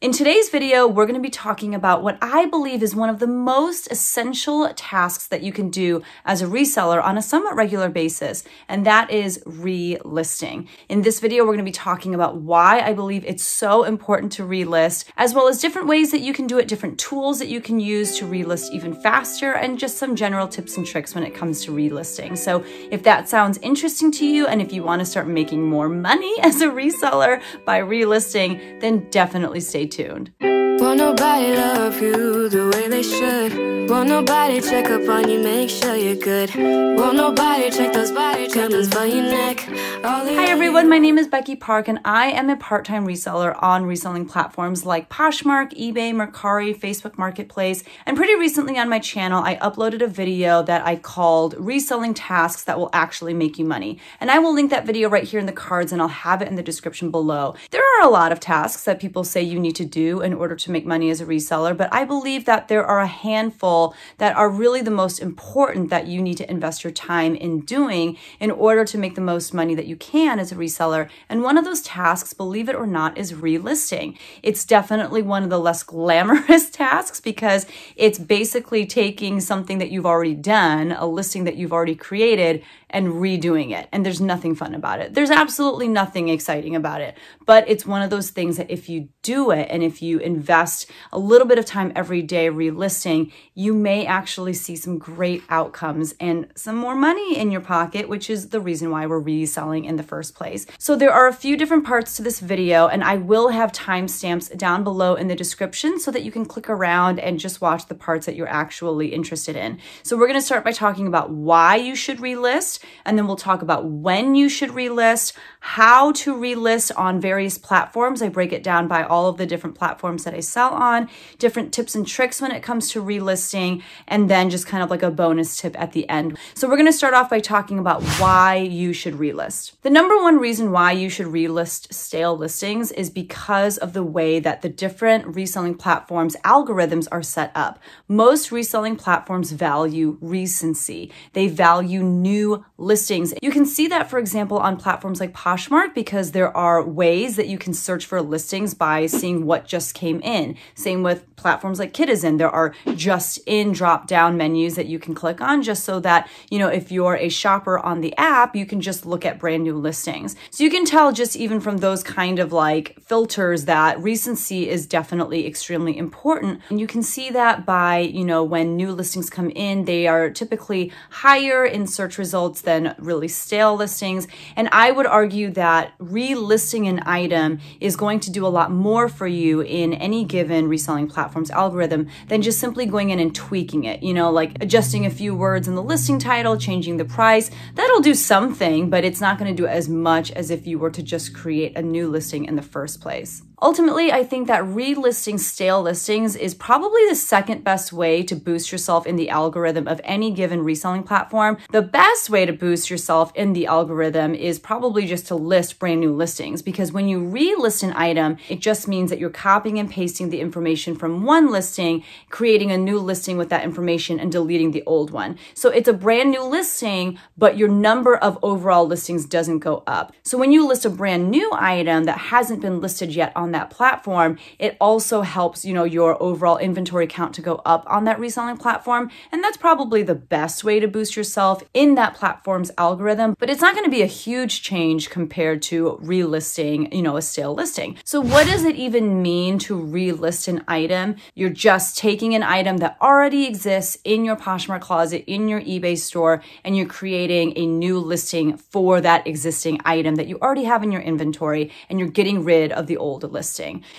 In today's video, we're going to be talking about what I believe is one of the most essential tasks that you can do as a reseller on a somewhat regular basis, and that is relisting. In this video, we're going to be talking about why I believe it's so important to relist, as well as different ways that you can do it, different tools that you can use to relist even faster, and just some general tips and tricks when it comes to relisting. So if that sounds interesting to you, and if you want to start making more money as a reseller by relisting, then definitely stay tuned. Won't nobody love you the way they should. Won't nobody check up on you, make sure you're good. Won't nobody check those body buttons for your neck. Hi everyone, my name is Becky Park and I am a part-time reseller on reselling platforms like Poshmark, eBay, Mercari, Facebook Marketplace, and pretty recently on my channel I uploaded a video that I called Reselling Tasks That Will Actually Make You Money. And I will link that video right here in the cards and I'll have it in the description below. There are a lot of tasks that people say you need to do in order to make money as a reseller, but I believe that there are a handful that are really the most important that you need to invest your time in doing in order to make the most money that you can as a reseller. And one of those tasks, believe it or not, is relisting. It's definitely one of the less glamorous tasks because it's basically taking something that you've already done, a listing that you've already created, and redoing it. And there's nothing fun about it. There's absolutely nothing exciting about it. But it's one of those things that if you do it and if you invest a little bit of time every day relisting, you may actually see some great outcomes and some more money in your pocket, which is the reason why we're reselling in the first place. So there are a few different parts to this video, and I will have timestamps down below in the description so that you can click around and just watch the parts that you're actually interested in. So we're going to start by talking about why you should relist, and then we'll talk about when you should relist, how to relist on various platforms. I break it down by all of the different platforms that I sell on, different tips and tricks when it comes to relisting, and then just kind of like a bonus tip at the end. So we're going to start off by talking about why you should relist. The number one reason why you should relist stale listings is because of the way that the different reselling platforms algorithms are set up. Most reselling platforms value recency. They value new listings. You can see that, for example, on platforms like Poshmark because there are ways that you can search for listings by seeing what just came in. Same with platforms like Kitizen. There are just in drop-down menus that you can click on just so that, if you're a shopper on the app, you can just look at brand new listings. So you can tell just even from those kind of like filters that recency is definitely extremely important. And you can see that by, when new listings come in, they are typically higher in search results than really stale listings. And I would argue that relisting an item is going to do a lot more for you in any given reselling platform's algorithm than just simply going in and tweaking it, like adjusting a few words in the listing title, changing the price. That'll do something, but it's not going to do as much as if you were to just create a new listing in the first place. Ultimately, I think that relisting stale listings is probably the second best way to boost yourself in the algorithm of any given reselling platform. The best way to boost yourself in the algorithm is probably just to list brand new listings, because when you relist an item, it just means that you're copying and pasting the information from one listing, creating a new listing with that information and deleting the old one. So it's a brand new listing, but your number of overall listings doesn't go up. So when you list a brand new item that hasn't been listed yet on that platform, it also helps, your overall inventory count to go up on that reselling platform. And that's probably the best way to boost yourself in that platform's algorithm, but it's not going to be a huge change compared to relisting, a stale listing. So what does it even mean to relist an item? You're just taking an item that already exists in your Poshmark closet, in your eBay store, and you're creating a new listing for that existing item that you already have in your inventory, and you're getting rid of the old listing.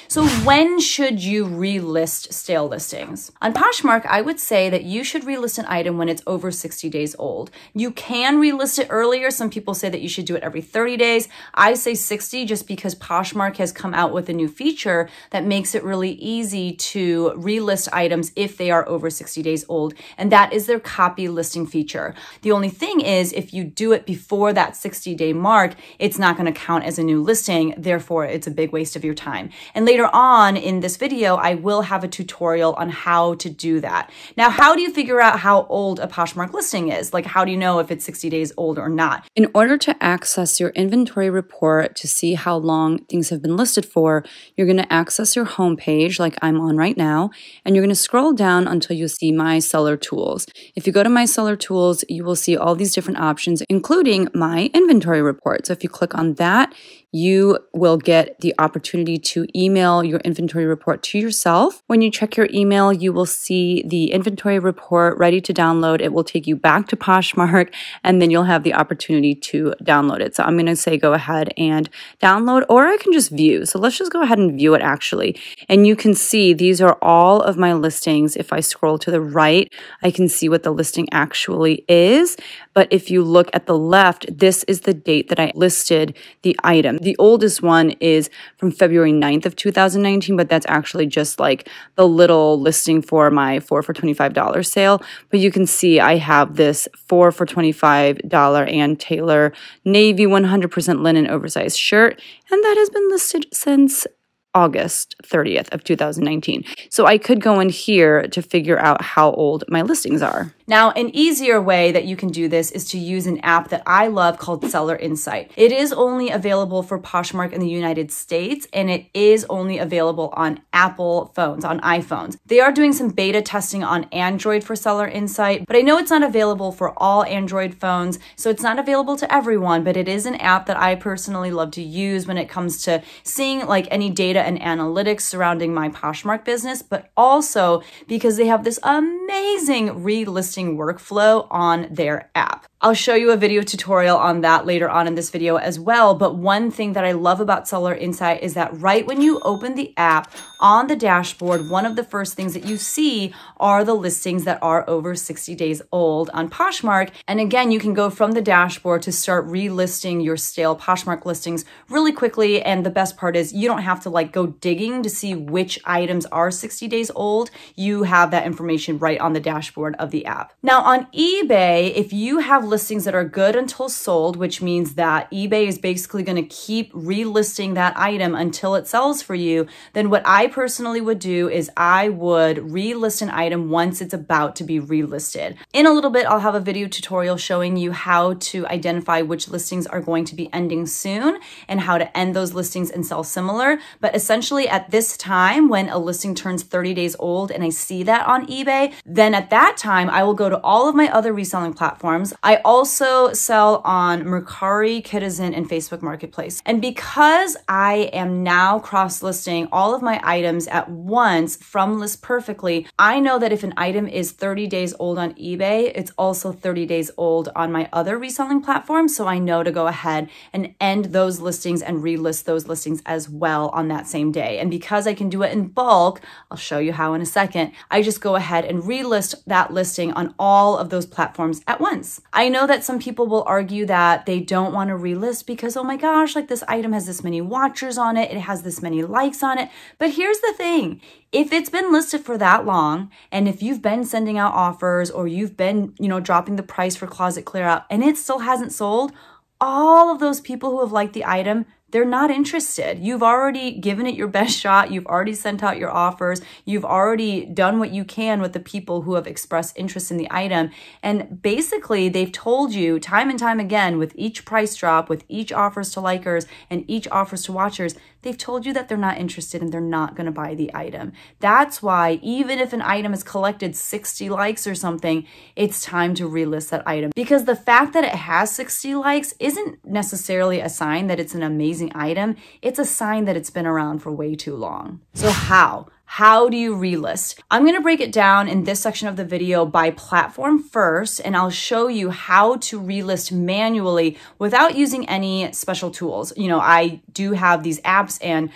So when should you relist stale listings? On Poshmark, I would say that you should relist an item when it's over 60 days old. You can relist it earlier. Some people say that you should do it every 30 days. I say 60 just because Poshmark has come out with a new feature that makes it really easy to relist items if they are over 60 days old, and that is their copy listing feature. The only thing is if you do it before that 60-day mark, it's not going to count as a new listing. Therefore, it's a big waste of your time time. And later on in this video, I will have a tutorial on how to do that. Now, how do you figure out how old a Poshmark listing is? Like, how do you know if it's 60 days old or not? In order to access your inventory report to see how long things have been listed for, you're going to access your homepage like I'm on right now, and you're going to scroll down until you see My Seller Tools. If you go to My Seller Tools, you will see all these different options, including My Inventory Report. So if you click on that, you will get the opportunity to email your inventory report to yourself. When you check your email, you will see the inventory report ready to download. It will take you back to Poshmark, and then you'll have the opportunity to download it. So I'm going to say go ahead and download, or I can just view. So let's just go ahead and view it actually. And you can see these are all of my listings. If I scroll to the right, I can see what the listing actually is. But if you look at the left, this is the date that I listed the item. The oldest one is from February 9th of 2019, but that's actually just like the little listing for my 4 for $25 sale. But you can see I have this 4 for $25 Ann Taylor navy 100% linen oversized shirt, and that has been listed since August 30th of 2019. So I could go in here to figure out how old my listings are. Now, an easier way that you can do this is to use an app that I love called Seller Insight. It is only available for Poshmark in the United States, and it is only available on Apple phones, on iPhones. They are doing some beta testing on Android for Seller Insight, but I know it's not available for all Android phones, so it's not available to everyone, but it is an app that I personally love to use when it comes to seeing like any data and analytics surrounding my Poshmark business, but also because they have this amazing relisting workflow on their app. I'll show you a video tutorial on that later on in this video as well, but one thing that I love about Seller Insight is that right when you open the app on the dashboard, one of the first things that you see are the listings that are over 60 days old on Poshmark. And again, you can go from the dashboard to start relisting your stale Poshmark listings really quickly. And the best part is you don't have to like go digging to see which items are 60 days old. You have that information right on the dashboard of the app. Now on eBay, if you have listings that are good until sold, which means that eBay is basically going to keep relisting that item until it sells for you, then what I personally would do is I would relist an item once it's about to be relisted. In a little bit, I'll have a video tutorial showing you how to identify which listings are going to be ending soon and how to end those listings and sell similar. But essentially at this time, when a listing turns 30 days old and I see that on eBay, then at that time, I will go to all of my other reselling platforms. I also sell on Mercari, Citizen, and Facebook Marketplace. And because I am now cross-listing all of my items at once from List Perfectly, I know that if an item is 30 days old on eBay, it's also 30 days old on my other reselling platforms. So I know to go ahead and end those listings and relist those listings as well on that same day. And because I can do it in bulk, I'll show you how in a second, I just go ahead and relist that listing on all of those platforms at once. I know that some people will argue that they don't want to relist because, oh my gosh, like this item has this many watchers on it, it has this many likes on it. But here's the thing. If it's been listed for that long, and if you've been sending out offers or you've been, dropping the price for closet clear out and it still hasn't sold, all of those people who have liked the item, they're not interested. You've already given it your best shot. You've already sent out your offers. You've already done what you can with the people who have expressed interest in the item. And basically, they've told you time and time again with each price drop, with each offers to likers and each offers to watchers, they've told you that they're not interested and they're not going to buy the item. That's why even if an item has collected 60 likes or something, it's time to relist that item. Because the fact that it has 60 likes isn't necessarily a sign that it's an amazing item. It's a sign that it's been around for way too long. So how? How do you relist? I'm going to break it down in this section of the video by platform first, and I'll show you how to relist manually without using any special tools. I do have these apps and,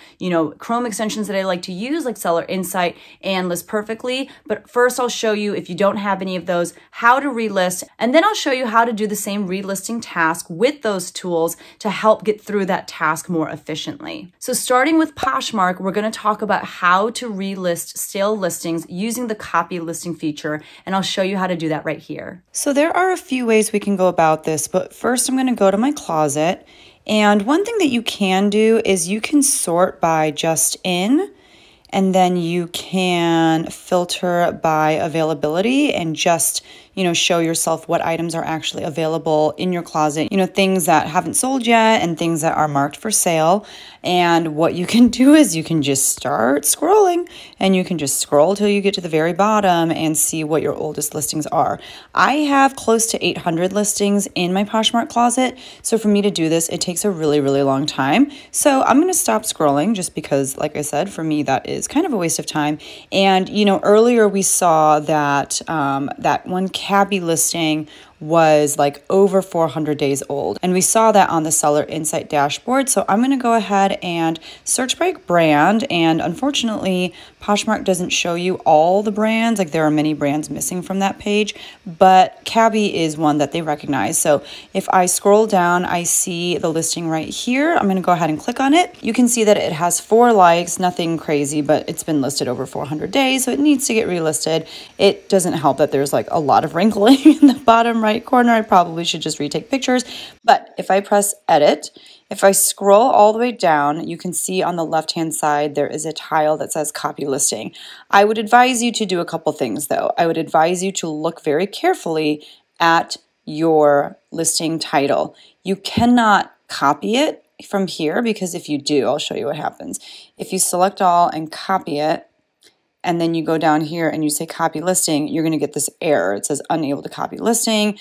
Chrome extensions that I like to use, like Seller Insight and List Perfectly. But first I'll show you, if you don't have any of those, how to relist, and then I'll show you how to do the same relisting task with those tools to help get through that task more efficiently. So starting with Poshmark, we're going to talk about how to relist stale listings using the copy listing feature, and I'll show you how to do that right here. So there are a few ways we can go about this, but first I'm going to go to my closet, And one thing that you can do is you can sort by just in, and then you can filter by availability and just, show yourself what items are actually available in your closet, things that haven't sold yet and things that are marked for sale. And what you can do is you can just start scrolling, and you can just scroll till you get to the very bottom and see what your oldest listings are. I have close to 800 listings in my Poshmark closet. So for me to do this, it takes a really, really long time. So I'm going to stop scrolling just because, like I said, for me, that is kind of a waste of time. And, earlier we saw that that one cabbie listing was like over 400 days old. And we saw that on the Seller Insight dashboard. So I'm going to go ahead and search by brand. And unfortunately, Poshmark doesn't show you all the brands. Like there are many brands missing from that page, but cabbie is one that they recognize. So if I scroll down, I see the listing right here. I'm going to go ahead and click on it. You can see that it has 4 likes, nothing crazy, but it's been listed over 400 days. So it needs to get relisted. It doesn't help that there's like a lot of wrinkling in the bottom right corner. I probably should just retake pictures. But if I press edit, if I scroll all the way down, you can see on the left-hand side, there is a tile that says copy listing. I would advise you to do a couple things though. I would advise you to look very carefully at your listing title. You cannot copy it from here because if you do, I'll show you what happens. If you select all and copy it, and then you go down here and you say copy listing, you're going to get this error. It says unable to copy listing.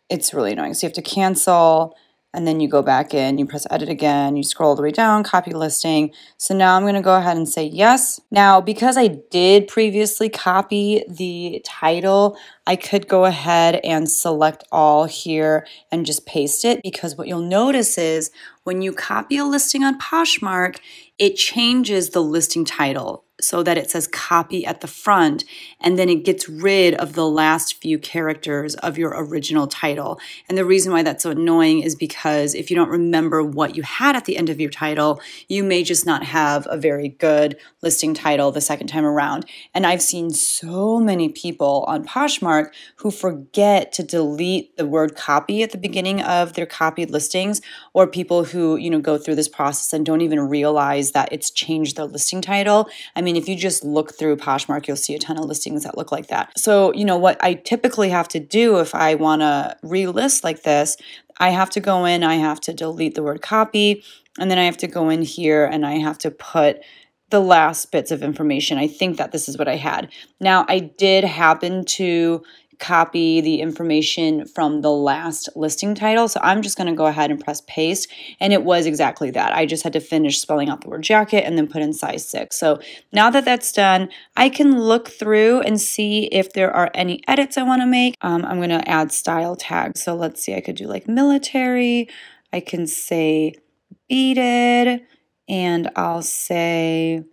It's really annoying. So you have to cancel, and then you go back in, you press edit again, you scroll all the way down, copy listing. So now I'm going to go ahead and say yes. Now, because I did previously copy the title, I could go ahead and select all here and just paste it, because what you'll notice is when you copy a listing on Poshmark, it changes the listing title so that it says copy at the front, and then it gets rid of the last few characters of your original title. And the reason why that's so annoying is because if you don't remember what you had at the end of your title, you may just not have a very good listing title the second time around. And I've seen so many people on Poshmark who forget to delete the word copy at the beginning of their copied listings, or people who, go through this process and don't even realize that it's changed their listing title. I mean, if you just look through Poshmark, you'll see a ton of listings that look like that. So, what I typically have to do if I want to relist like this, I have to go in, I have to delete the word copy, and then I have to go in here and I have to put the last bits of information. I think that this is what I had. Now, I did happen to copy the information from the last listing title. So I'm just going to go ahead and press paste. And it was exactly that. I just had to finish spelling out the word jacket and then put in size 6. So now that that's done, I can look through and see if there are any edits I want to make. I'm going to add style tags. So let's see, I could do like military. I can say beaded, and I'll say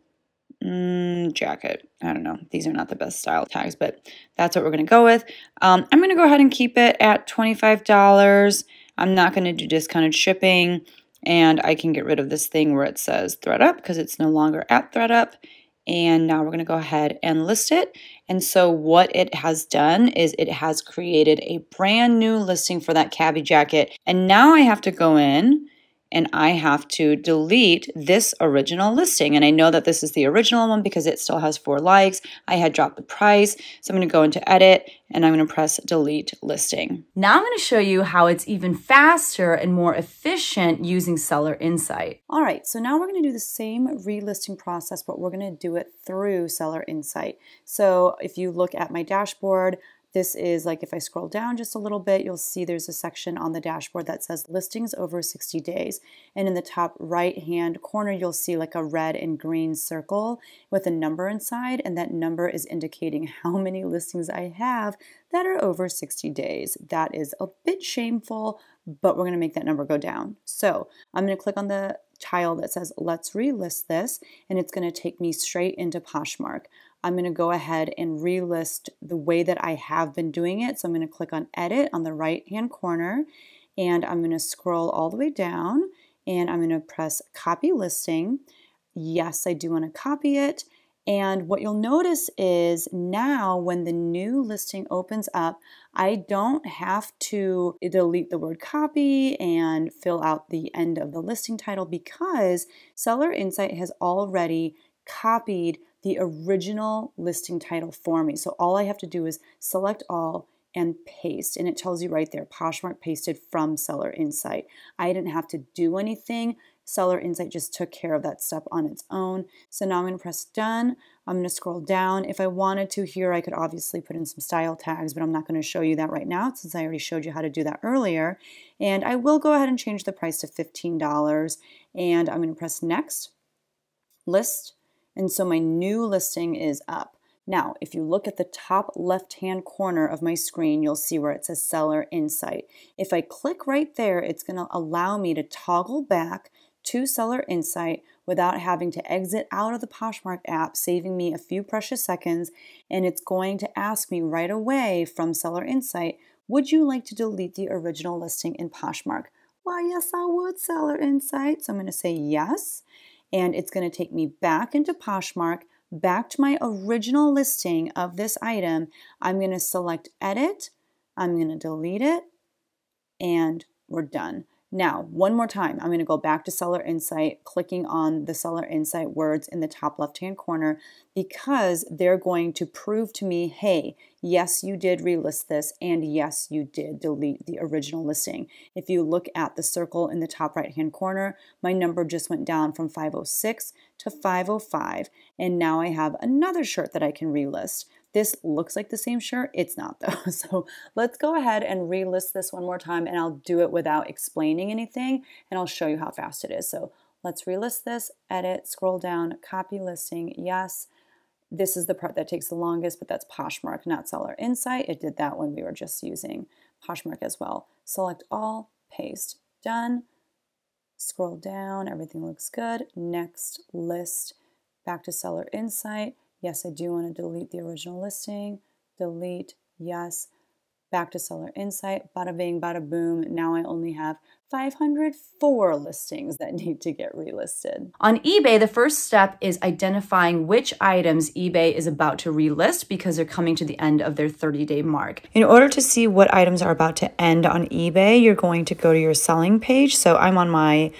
jacket. I don't know. These are not the best style tags, but that's what we're going to go with. I'm going to go ahead and keep it at $25. I'm not going to do discounted shipping, and I can get rid of this thing where it says ThreadUp because it's no longer at ThreadUp. And now we're going to go ahead and list it. And so what it has done is it has created a brand new listing for that cabbie jacket. And now I have to go in and I have to delete this original listing. And I know that this is the original one because it still has 4 likes. I had dropped the price. So I'm going to go into edit and I'm going to press delete listing. Now I'm going to show you how it's even faster and more efficient using Seller Insight. All right, so now we're going to do the same relisting process, but we're going to do it through Seller Insight. So if you look at my dashboard, this is like if I scroll down just a little bit, you'll see there's a section on the dashboard that says listings over 60 days. And in the top right-hand corner, you'll see like a red and green circle with a number inside. And that number is indicating how many listings I have that are over 60 days. That is a bit shameful, but we're going to make that number go down. So I'm going to click on the tile that says let's relist this, and it's going to take me straight into Poshmark. I'm going to go ahead and relist the way that I have been doing it. So I'm going to click on edit on the right hand corner, and I'm going to scroll all the way down, and I'm going to press copy listing. Yes, I do want to copy it. And what you'll notice is now when the new listing opens up, I don't have to delete the word copy and fill out the end of the listing title because Seller Insight has already copied the original listing title for me. So all I have to do is select all and paste, and it tells you right there, Poshmark pasted from Seller Insight. I didn't have to do anything. Seller Insight just took care of that step on its own. So now I'm going to press done. I'm going to scroll down. If I wanted to here, I could obviously put in some style tags, but I'm not going to show you that right now since I already showed you how to do that earlier. And I will go ahead and change the price to $15. And I'm going to press next, list. And so my new listing is up. Now, if you look at the top left-hand corner of my screen, you'll see where it says Seller Insight. If I click right there, it's going to allow me to toggle back to Seller Insight without having to exit out of the Poshmark app, saving me a few precious seconds. And it's going to ask me right away from Seller Insight, would you like to delete the original listing in Poshmark? Why, yes, I would, Seller Insight. So I'm going to say yes. And it's going to take me back into Poshmark, back to my original listing of this item. I'm going to select edit, I'm going to delete it, and we're done. Now, one more time, I'm going to go back to Seller Insight, clicking on the Seller Insight words in the top left-hand corner because they're going to prove to me, hey, yes, you did relist this, and yes, you did delete the original listing. If you look at the circle in the top right-hand corner, my number just went down from 506 to 505, and now I have another shirt that I can relist. This looks like the same shirt. It's not though. So let's go ahead and relist this one more time, and I'll do it without explaining anything, and I'll show you how fast it is. So let's relist this, edit, scroll down, copy listing, yes. This is the part that takes the longest, but that's Poshmark, not Seller Insight. It did that when we were just using Poshmark as well. Select all, paste, done. Scroll down, everything looks good. Next, list, back to Seller Insight. Yes, I do want to delete the original listing. Delete, yes. Back to Seller Insight. Bada bing, bada boom. Now I only have 504 listings that need to get relisted. On eBay, the first step is identifying which items eBay is about to relist because they're coming to the end of their 30-day mark. In order to see what items are about to end on eBay, you're going to go to your selling page. So I'm on my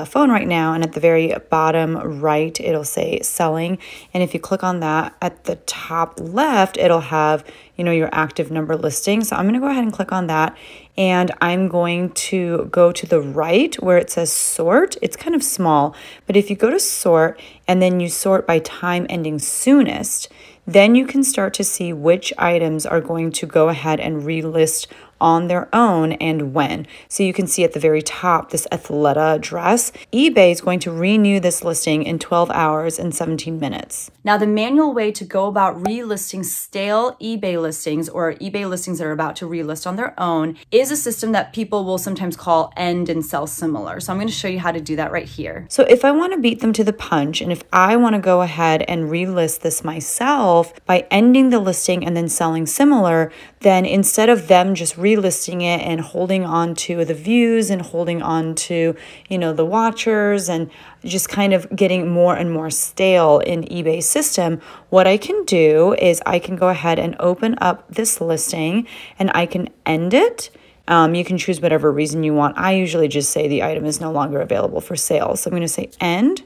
phone right now, and at the very bottom right it'll say selling, and if you click on that, at the top left it'll have your active number listing. So I'm going to go ahead and click on that, and I'm going to go to the right where it says sort. It's kind of small, but if you go to sort and then you sort by time ending soonest, then you can start to see which items are going to go ahead and relist on their own and when. So you can see at the very top, this Athleta dress. eBay is going to renew this listing in 12 hours and 17 minutes. Now, the manual way to go about relisting stale eBay listings or eBay listings that are about to relist on their own is a system that people will sometimes call end and sell similar. So I'm going to show you how to do that right here. So if I want to beat them to the punch, and if I want to go ahead and relist this myself by ending the listing and then selling similar, then instead of them just relisting it and holding on to the views and holding on to, the watchers and just kind of getting more and more stale in eBay's system, what I can do is I can go ahead and open up this listing and I can end it. You can choose whatever reason you want. I usually just say the item is no longer available for sale. So I'm going to say end.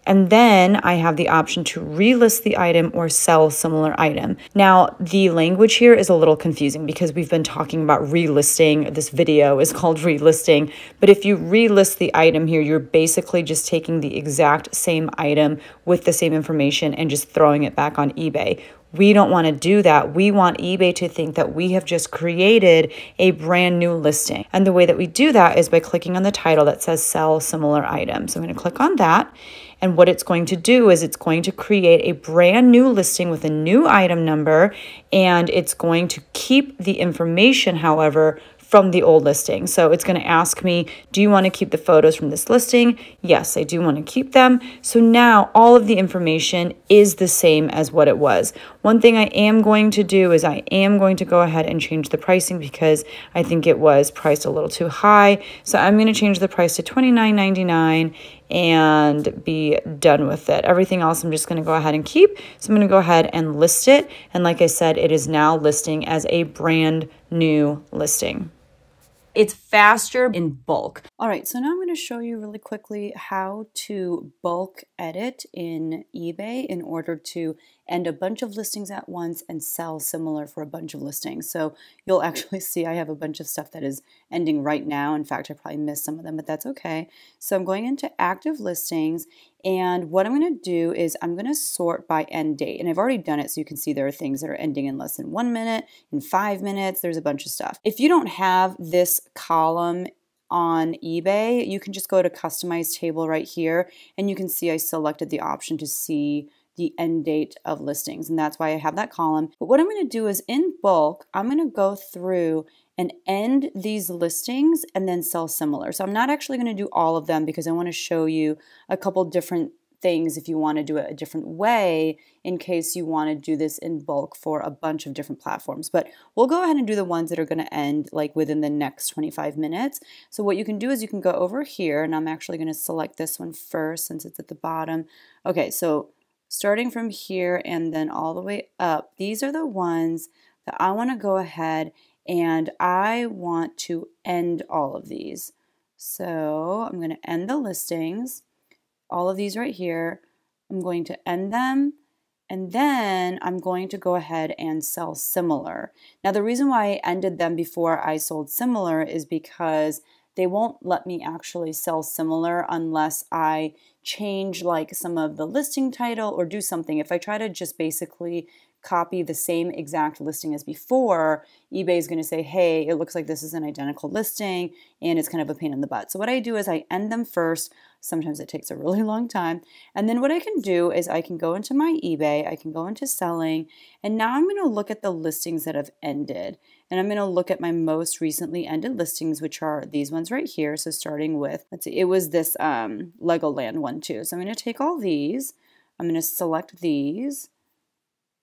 And then I have the option to relist the item or sell similar item. Now, the language here is a little confusing because we've been talking about relisting. This video is called relisting. But if you relist the item here, you're basically just taking the exact same item with the same information and just throwing it back on eBay. We don't want to do that. We want eBay to think that we have just created a brand new listing. And the way that we do that is by clicking on the title that says sell similar item. So I'm going to click on that. And what it's going to do is it's going to create a brand new listing with a new item number, and it's going to keep the information, however, from the old listing. So it's going to ask me, do you want to keep the photos from this listing? Yes, I do want to keep them. So now all of the information is the same as what it was. One thing I am going to do is I am going to go ahead and change the pricing because I think it was priced a little too high. So I'm going to change the price to $29.99. and be done with it. Everything else I'm just going to go ahead and keep. So I'm going to go ahead and list it. And like I said, it is now listing as a brand new listing. It's faster in bulk. All right, so now I'm going to show you really quickly how to bulk edit in eBay in order to end a bunch of listings at once and sell similar for a bunch of listings. So you'll actually see I have a bunch of stuff that is ending right now. In fact, I probably missed some of them, but that's okay. So I'm going into active listings, and what I'm going to do is I'm going to sort by end date. And I've already done it, so you can see there are things that are ending in less than 1 minute, in 5 minutes. There's a bunch of stuff. If you don't have this column on eBay, you can just go to customize table right here, and you can see I selected the option to see the end date of listings, and that's why I have that column. But what I'm going to do is in bulk, I'm going to go through and end these listings and then sell similar. So I'm not actually going to do all of them because I want to show you a couple different things if you want to do it a different way in case you want to do this in bulk for a bunch of different platforms. But we'll go ahead and do the ones that are going to end like within the next 25 minutes. So what you can do is you can go over here, and I'm actually going to select this one first since it's at the bottom. Okay, so starting from here and then all the way up, these are the ones that I want to go ahead and I want to end all of these. So I'm going to end the listings, all of these right here. I'm going to end them, and then I'm going to go ahead and sell similar. Now the reason why I ended them before I sold similar is because they won't let me actually sell similar unless I change like some of the listing title or do something. If I try to just basically copy the same exact listing as before, eBay is going to say, hey, it looks like this is an identical listing, and it's kind of a pain in the butt. So what I do is I end them first. Sometimes it takes a really long time. And then what I can do is I can go into my eBay, I can go into selling, and now I'm going to look at the listings that have ended. And I'm going to look at my most recently ended listings, which are these ones right here. So starting with, let's see, it was this Legoland one too. So I'm going to take all these, I'm going to select these,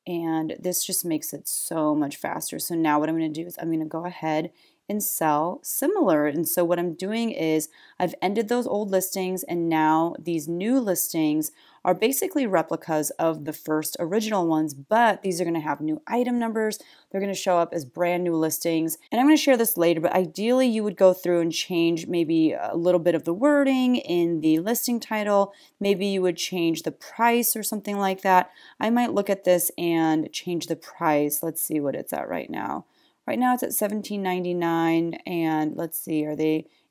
and this just makes it so much faster. So now what I'm going to do is I'm going to go ahead and sell similar. And so what I'm doing is I've ended those old listings, and now these new listings are basically replicas of the first original ones, but these are going to have new item numbers. They're going to show up as brand new listings. And I'm going to share this later, but ideally you would go through and change maybe a little bit of the wording in the listing title. Maybe you would change the price or something like that. I might look at this and change the price. Let's see what it's at right now. Right now it's at $17.99, and let's see,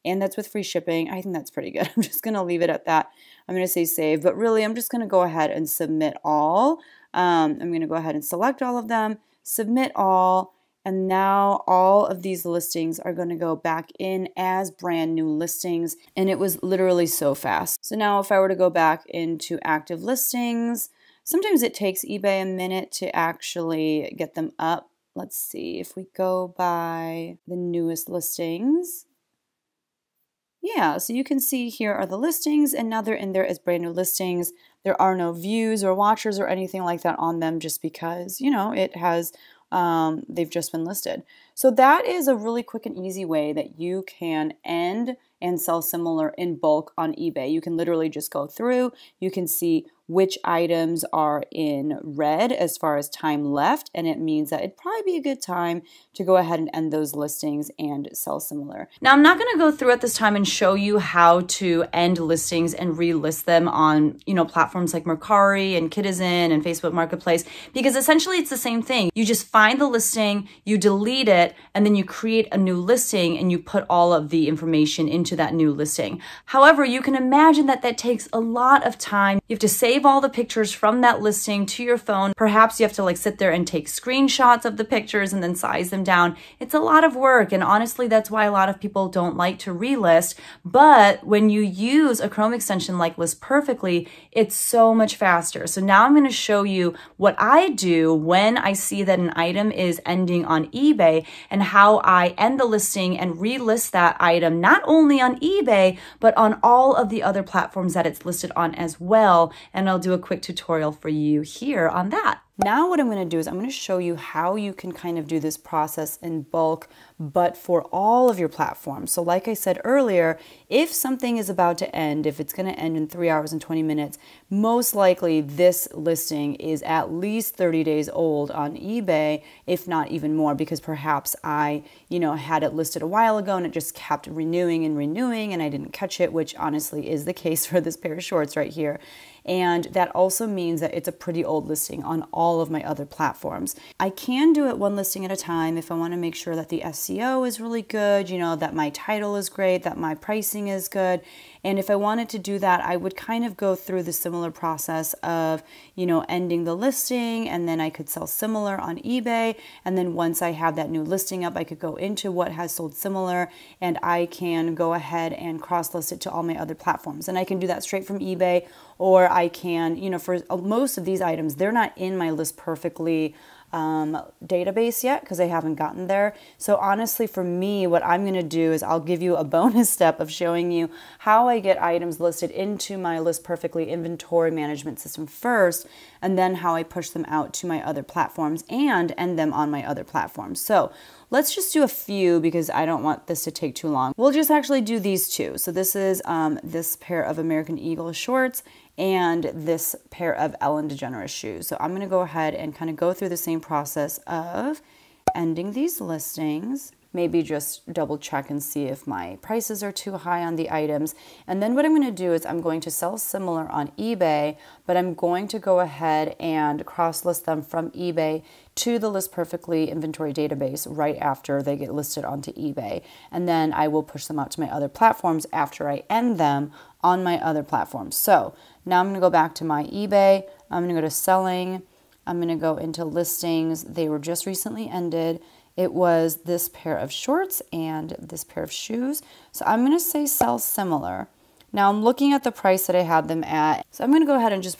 and that's with free shipping. I think that's pretty good. I'm just going to leave it at that. I'm going to say save, but really I'm just going to go ahead and submit all. I'm going to go ahead and select all of them, submit all, and now all of these listings are going to go back in as brand new listings, and it was literally so fast. So now if I were to go back into active listings, sometimes it takes eBay a minute to actually get them up. Let's see, if we go by the newest listings, yeah, so you can see here are the listings, and now they're in there as brand new listings. There are no views or watchers or anything like that on them just because, you know, it has, they've just been listed. So that is a really quick and easy way that you can end and sell similar in bulk on eBay. You can literally just go through, you can see which items are in red as far as time left, and it means that it'd probably be a good time to go ahead and end those listings and sell similar. Now, I'm not going to go through at this time and show you how to end listings and relist them on, you know, platforms like Mercari and Citizen and Facebook Marketplace, because essentially it's the same thing. You just find the listing, you delete it, and then you create a new listing and you put all of the information into that new listing. However, you can imagine that that takes a lot of time. You have to save all the pictures from that listing to your phone. Perhaps you have to like sit there and take screenshots of the pictures and then size them down. It's a lot of work, and honestly that's why a lot of people don't like to relist. But when you use a Chrome extension like List Perfectly, it's so much faster. So now I'm going to show you what I do when I see that an item is ending on eBay and how I end the listing and relist that item not only on eBay but on all of the other platforms that it's listed on as well. And I'll do a quick tutorial for you here on that. Now what I'm going to do is I'm going to show you how you can kind of do this process in bulk, but for all of your platforms. So like I said earlier, if something is about to end, if it's going to end in 3 hours and 20 minutes, most likely this listing is at least 30 days old on eBay, if not even more, because perhaps I, had it listed a while ago and it just kept renewing and I didn't catch it, which honestly is the case for this pair of shorts right here. And that also means that it's a pretty old listing on all of my other platforms. I can do it one listing at a time if I want to make sure that the SEO is really good, that my title is great, that my pricing is good. And if I wanted to do that, I would kind of go through the similar process of, ending the listing, and then I could sell similar on eBay. And then once I have that new listing up, I could go into what has sold similar, and I can go ahead and cross-list it to all my other platforms. And I can do that straight from eBay, or I can, for most of these items, they're not in my List Perfectly database yet because I haven't gotten there. So honestly, for me, what I'm going to do is I'll give you a bonus step of showing you how I get items listed into my List Perfectly inventory management system first, and then how I push them out to my other platforms and end them on my other platforms. So let's just do a few because I don't want this to take too long. We'll just actually do these two. So this is this pair of American Eagle shorts and this pair of Ellen DeGeneres shoes. So I'm going to go ahead and kind of go through the same process of ending these listings. Maybe just double check and see if my prices are too high on the items. And then what I'm going to do is I'm going to sell similar on eBay, but I'm going to go ahead and cross-list them from eBay to the List Perfectly inventory database right after they get listed onto eBay. And then I will push them out to my other platforms after I end them on my other platforms. So now I'm going to go back to my eBay. I'm going to go to selling. I'm going to go into listings. They were just recently ended. It was this pair of shorts and this pair of shoes. So I'm going to say sell similar. Now I'm looking at the price that I had them at. So I'm going to go ahead and just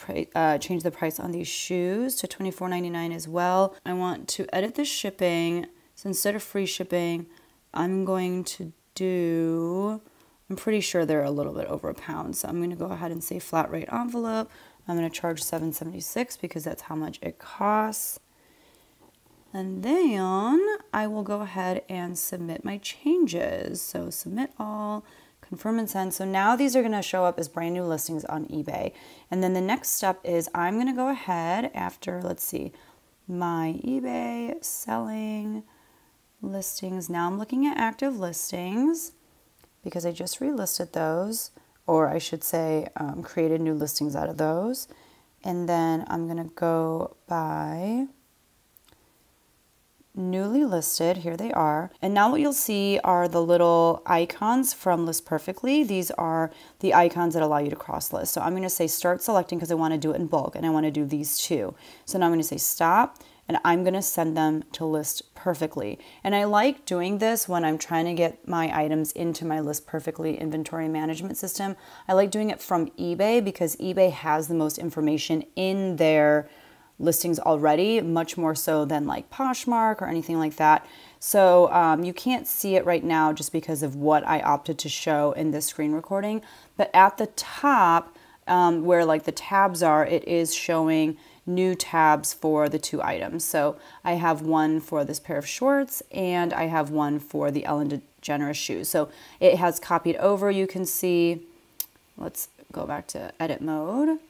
change the price on these shoes to $24.99 as well. I want to edit the shipping. So instead of free shipping, I'm going to do, I'm pretty sure they're a little bit over £1. So I'm going to go ahead and say flat rate envelope. I'm going to charge $7.76 because that's how much it costs. And then I will go ahead and submit my changes. So submit all, confirm and send. So now these are going to show up as brand new listings on eBay. And then the next step is I'm going to go ahead after, let's see, my eBay selling listings. Now I'm looking at active listings because I just relisted those, or I should say created new listings out of those. And then I'm going to go by newly listed. Here they are. And now what you'll see are the little icons from List Perfectly. These are the icons that allow you to cross list. So I'm going to say start selecting because I want to do it in bulk and I want to do these two. So now I'm going to say stop and I'm going to send them to List Perfectly. And I like doing this when I'm trying to get my items into my List Perfectly inventory management system. I like doing it from eBay because eBay has the most information in their listings already, much more so than like Poshmark or anything like that. So you can't see it right now just because of what I opted to show in this screen recording. But at the top, where like the tabs are, it is showing new tabs for the two items. So I have one for this pair of shorts and I have one for the Ellen DeGeneres shoes. So it has copied over, you can see. Let's go back to edit mode.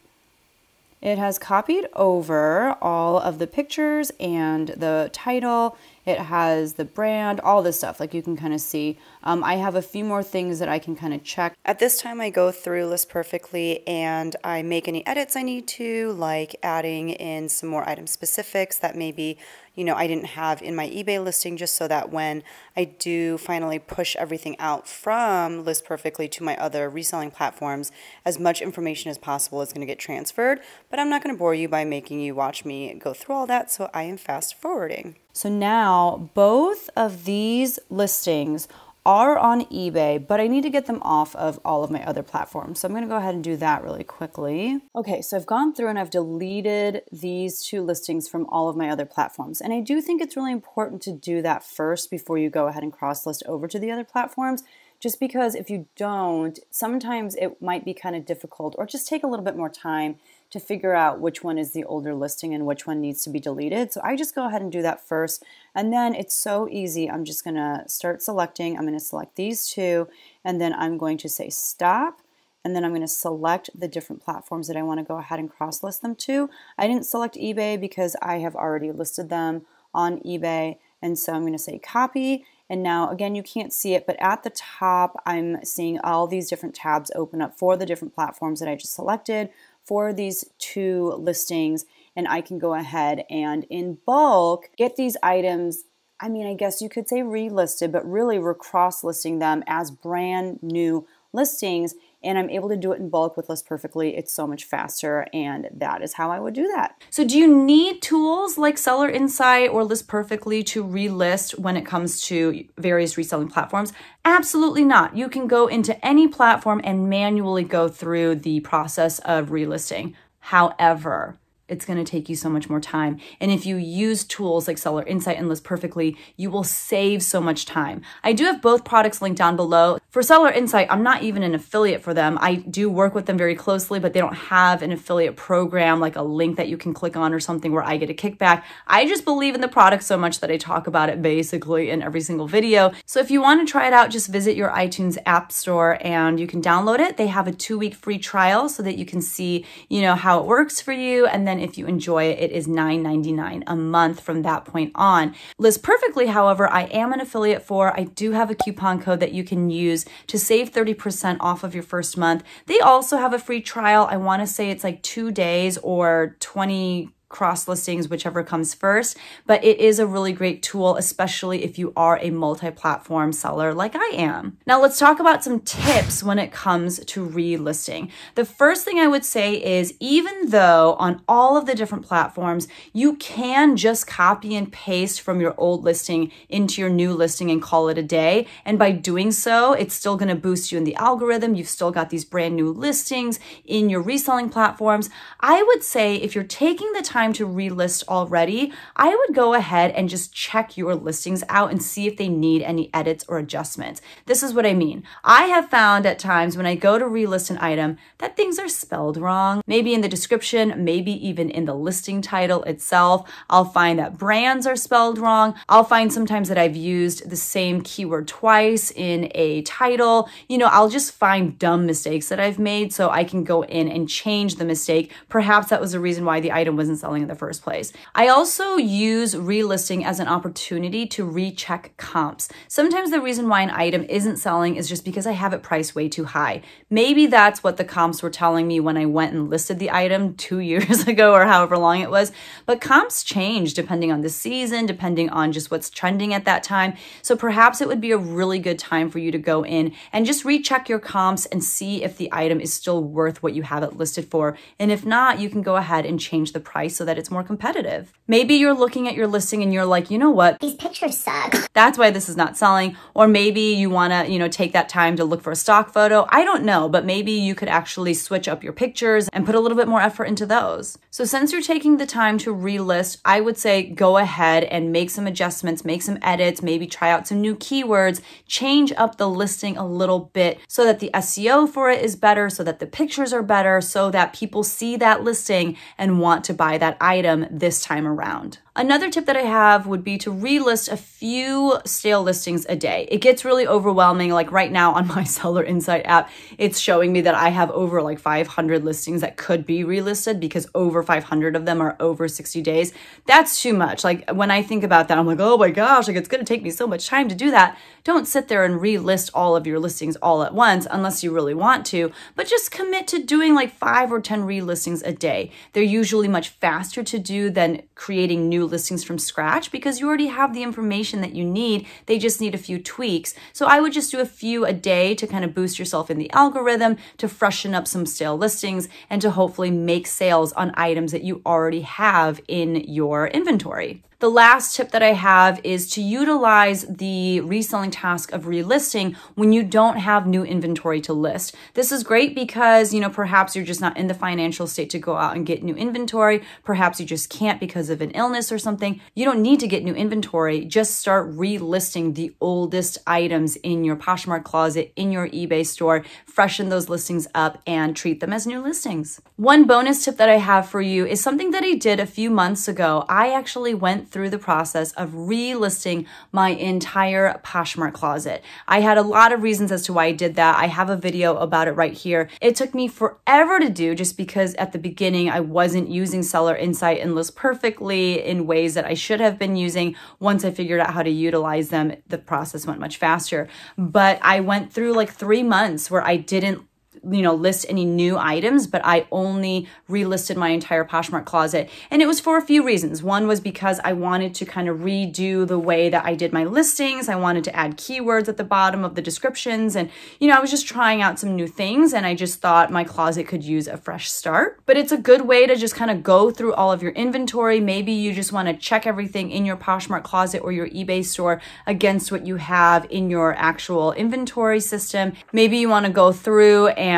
It has copied over all of the pictures and the title. It has the brand, all this stuff, like you can kind of see. I have a few more things that I can kind of check. At this time, I go through List Perfectly and I make any edits I need to, like adding in some more item specifics that maybe, I didn't have in my eBay listing, just so that when I do finally push everything out from List Perfectly to my other reselling platforms, as much information as possible is going to get transferred. But I'm not going to bore you by making you watch me go through all that, so I am fast forwarding. So now both of these listings are on eBay, but I need to get them off of all of my other platforms. So I'm going to go ahead and do that really quickly. Okay, so I've gone through and I've deleted these two listings from all of my other platforms. And I do think it's really important to do that first before you go ahead and cross-list over to the other platforms. Just because if you don't, sometimes it might be kind of difficult or just take a little bit more time to figure out which one is the older listing and which one needs to be deleted. So I just go ahead and do that first. And then it's so easy. I'm just going to start selecting. I'm going to select these two, and then I'm going to say stop. And then I'm going to select the different platforms that I want to go ahead and cross-list them to. I didn't select eBay because I have already listed them on eBay. And so I'm going to say copy. And now, again, you can't see it, but at the top, I'm seeing all these different tabs open up for the different platforms that I just selected for these two listings. And I can go ahead and in bulk get these items. I mean, I guess you could say relisted, but really we're cross-listing them as brand new listings, and I'm able to do it in bulk with List Perfectly. It's so much faster, and that is how I would do that. So do you need tools like Seller Insight or List Perfectly to relist when it comes to various reselling platforms? Absolutely not. You can go into any platform and manually go through the process of relisting. However, it's going to take you so much more time. And if you use tools like Seller Insight and List Perfectly, you will save so much time. I do have both products linked down below. For Seller Insight, I'm not even an affiliate for them. I do work with them very closely, but they don't have an affiliate program like a link that you can click on or something where I get a kickback. I just believe in the product so much that I talk about it basically in every single video. So if you want to try it out, just visit your iTunes App Store and you can download it. They have a 2-week free trial so that you can see, how it works for you. And then if you enjoy it, it is $9.99 a month from that point on. List Perfectly, however, I am an affiliate for. I do have a coupon code that you can use to save 30% off of your first month. They also have a free trial. I want to say it's like 2 days or 20 cross listings, whichever comes first, but it is a really great tool, especially if you are a multi-platform seller like I am. Now let's talk about some tips when it comes to relisting. The first thing I would say is, even though on all of the different platforms, you can just copy and paste from your old listing into your new listing and call it a day. And by doing so, it's still going to boost you in the algorithm. You've still got these brand new listings in your reselling platforms. I would say if you're taking the time to relist already, I would go ahead and just check your listings out and see if they need any edits or adjustments. This is what I mean. I have found at times when I go to relist an item that things are spelled wrong, maybe in the description, maybe even in the listing title itself. I'll find that brands are spelled wrong. I'll find sometimes that I've used the same keyword twice in a title. I'll just find dumb mistakes that I've made, so I can go in and change the mistake. Perhaps that was the reason why the item wasn't selling in the first place. I also use relisting as an opportunity to recheck comps. Sometimes the reason why an item isn't selling is just because I have it priced way too high. Maybe that's what the comps were telling me when I went and listed the item 2 years ago or however long it was. But comps change depending on the season, depending on just what's trending at that time. So perhaps it would be a really good time for you to go in and just recheck your comps and see if the item is still worth what you have it listed for. And if not, you can go ahead and change the price so that it's more competitive. Maybe you're looking at your listing and you're like, you know what? These pictures suck. That's why this is not selling. Or maybe you want to, take that time to look for a stock photo. I don't know, but maybe you could actually switch up your pictures and put a little bit more effort into those. So since you're taking the time to relist, I would say go ahead and make some adjustments, make some edits, maybe try out some new keywords, change up the listing a little bit so that the SEO for it is better, so that the pictures are better, so that people see that listing and want to buy that item this time around. Another tip that I have would be to relist a few stale listings a day. It gets really overwhelming. Like right now on my Seller Insight app, it's showing me that I have over like 500 listings that could be relisted because over 500 of them are over 60 days. That's too much. Like when I think about that, I'm like, oh my gosh, like it's going to take me so much time to do that. Don't sit there and relist all of your listings all at once unless you really want to, but just commit to doing like 5 or 10 relistings a day. They're usually much faster to do than creating new listings from scratch because you already have the information that you need. They just need a few tweaks. So I would just do a few a day to kind of boost yourself in the algorithm, to freshen up some stale listings, and to hopefully make sales on items that you already have in your inventory. The last tip that I have is to utilize the reselling task of relisting when you don't have new inventory to list. This is great because, perhaps you're just not in the financial state to go out and get new inventory. Perhaps you just can't because of an illness or something, you don't need to get new inventory. Just start relisting the oldest items in your Poshmark closet, in your eBay store, freshen those listings up and treat them as new listings. One bonus tip that I have for you is something that I did a few months ago. I actually went through the process of relisting my entire Poshmark closet. I had a lot of reasons as to why I did that. I have a video about it right here. It took me forever to do just because at the beginning I wasn't using Seller Insight and List Perfectly in ways that I should have been using. Once I figured out how to utilize them, the process went much faster. But I went through like 3 months where I didn't list any new items, but I only relisted my entire Poshmark closet. And it was for a few reasons. One was because I wanted to kind of redo the way that I did my listings. I wanted to add keywords at the bottom of the descriptions. And, I was just trying out some new things. And I just thought my closet could use a fresh start. But it's a good way to just kind of go through all of your inventory. Maybe you just want to check everything in your Poshmark closet or your eBay store against what you have in your actual inventory system. Maybe you want to go through and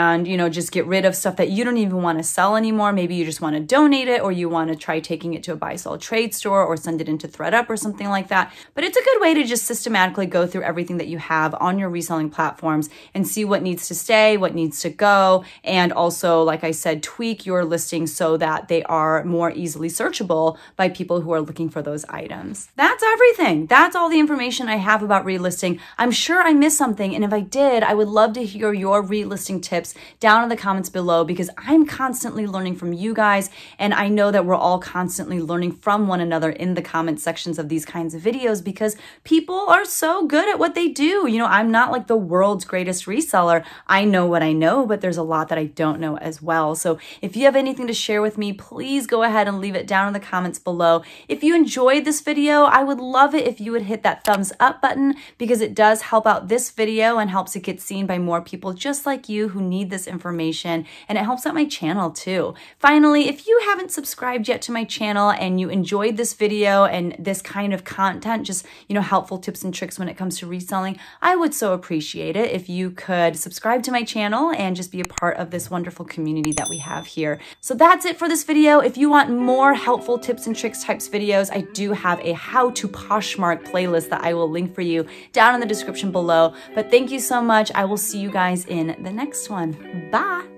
just get rid of stuff that you don't even want to sell anymore. Maybe you just want to donate it, or you want to try taking it to a buy sell trade store or send it into ThreadUp or something like that. But it's a good way to just systematically go through everything that you have on your reselling platforms and see what needs to stay, what needs to go, and also, like I said, tweak your listings so that they are more easily searchable by people who are looking for those items. That's everything. That's all the information I have about relisting. I'm sure I missed something, and if I did, I would love to hear your relisting tips down in the comments below, because I'm constantly learning from you guys, and I know that we're all constantly learning from one another in the comment sections of these kinds of videos, because people are so good at what they do. I'm not like the world's greatest reseller. I know what I know, but there's a lot that I don't know as well. So if you have anything to share with me, please go ahead and leave it down in the comments below. If you enjoyed this video, I would love it if you would hit that thumbs up button, because it does help out this video and helps it get seen by more people just like you who need this information, and it helps out my channel too. Finally, if you haven't subscribed yet to my channel and you enjoyed this video and this kind of content, just helpful tips and tricks when it comes to reselling, I would so appreciate it if you could subscribe to my channel and just be a part of this wonderful community that we have here. So that's it for this video. If you want more helpful tips and tricks types videos, I do have a how to Poshmark playlist that I will link for you down in the description below. But thank you so much. I will see you guys in the next one. Bye.